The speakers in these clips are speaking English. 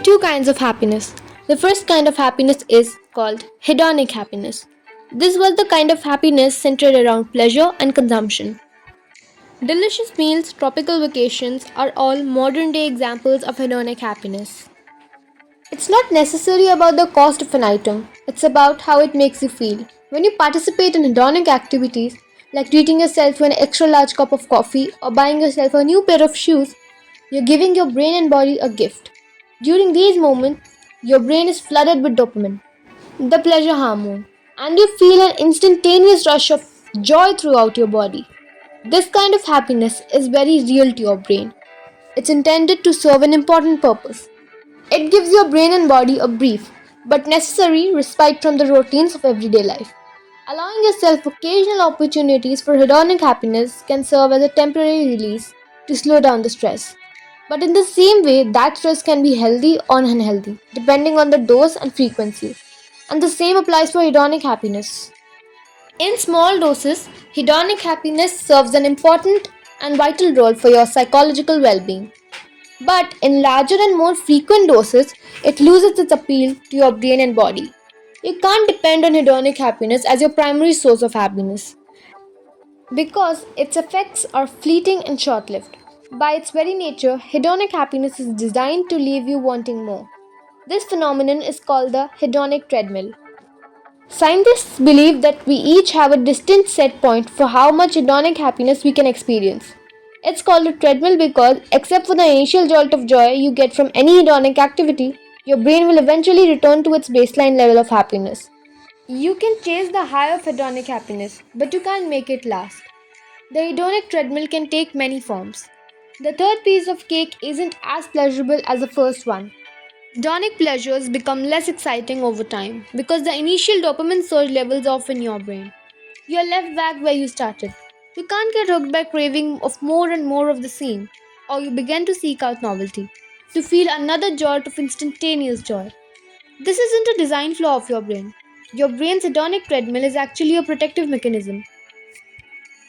two kinds of happiness. The first kind of happiness is called hedonic happiness. This was the kind of happiness centered around pleasure and consumption. Delicious meals, tropical vacations are all modern day examples of hedonic happiness. It's not necessarily about the cost of an item, it's about how it makes you feel. When you participate in hedonic activities, like treating yourself to an extra large cup of coffee or buying yourself a new pair of shoes, you're giving your brain and body a gift. During these moments, your brain is flooded with dopamine, the pleasure hormone, and you feel an instantaneous rush of joy throughout your body. This kind of happiness is very real to your brain. It's intended to serve an important purpose. It gives your brain and body a brief but necessary respite from the routines of everyday life. Allowing yourself occasional opportunities for hedonic happiness can serve as a temporary release to slow down the stress. But in the same way, that stress can be healthy or unhealthy, depending on the dose and frequency. And the same applies for hedonic happiness. In small doses, hedonic happiness serves an important and vital role for your psychological well being. But in larger and more frequent doses, it loses its appeal to your brain and body. You can't depend on hedonic happiness as your primary source of happiness because its effects are fleeting and short lived. By its very nature, hedonic happiness is designed to leave you wanting more. This phenomenon is called the hedonic treadmill. Scientists believe that we each have a distinct set point for how much hedonic happiness we can experience. It's called a treadmill because, except for the initial jolt of joy you get from any hedonic activity, your brain will eventually return to its baseline level of happiness. You can chase the high of hedonic happiness, but you can't make it last. The hedonic treadmill can take many forms. The third piece of cake isn't as pleasurable as the first one. Hedonic pleasures become less exciting over time because the initial dopamine surge levels off in your brain. You are left back where you started. You can't get hooked by craving of more and more of the same, or you begin to seek out novelty, to feel another jolt of instantaneous joy. This isn't a design flaw of your brain. Your brain's hedonic treadmill is actually a protective mechanism.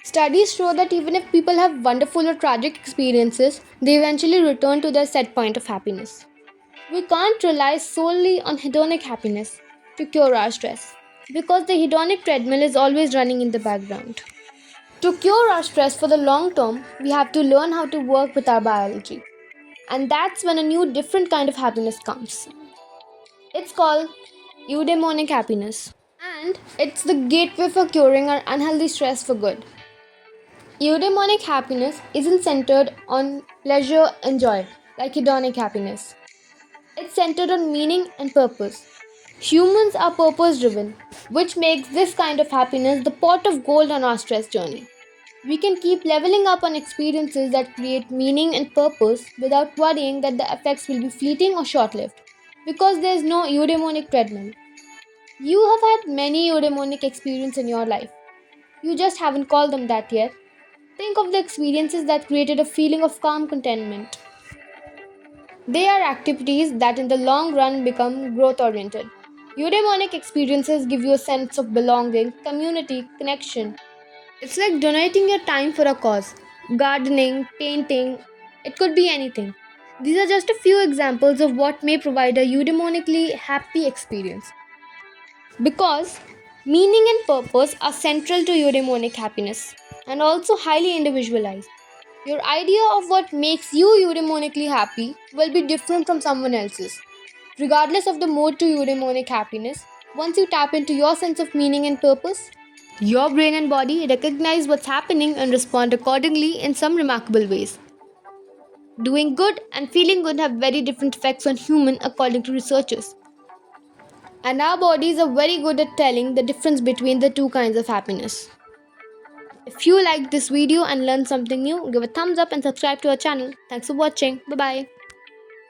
Studies show that even if people have wonderful or tragic experiences, they eventually return to their set point of happiness. We can't rely solely on hedonic happiness to cure our stress because the hedonic treadmill is always running in the background. To cure our stress for the long term, we have to learn how to work with our biology. And that's when a new, different kind of happiness comes. It's called eudaimonic happiness. And it's the gateway for curing our unhealthy stress for good. Eudaimonic happiness isn't centered on pleasure and joy like hedonic happiness. It's centered on meaning and purpose. Humans are purpose driven, which makes this kind of happiness the pot of gold on our stress journey. We can keep leveling up on experiences that create meaning and purpose without worrying that the effects will be fleeting or short lived, because there is no eudaimonic treadmill. You have had many eudaimonic experiences in your life. You just haven't called them that yet. Think of the experiences that created a feeling of calm contentment. They are activities that in the long run become growth oriented. Eudaimonic experiences give you a sense of belonging, community, connection. It's like donating your time for a cause. Gardening, painting, it could be anything. These are just a few examples of what may provide a eudaimonically happy experience. Because meaning and purpose are central to eudaimonic happiness and also highly individualized. Your idea of what makes you eudaimonically happy will be different from someone else's. Regardless of the mode to eudaimonic happiness, once you tap into your sense of meaning and purpose, your brain and body recognize what's happening and respond accordingly in some remarkable ways. Doing good and feeling good have very different effects on human according to researchers. And our bodies are very good at telling the difference between the two kinds of happiness. If you liked this video and learned something new, give a thumbs up and subscribe to our channel. Thanks for watching. Bye bye.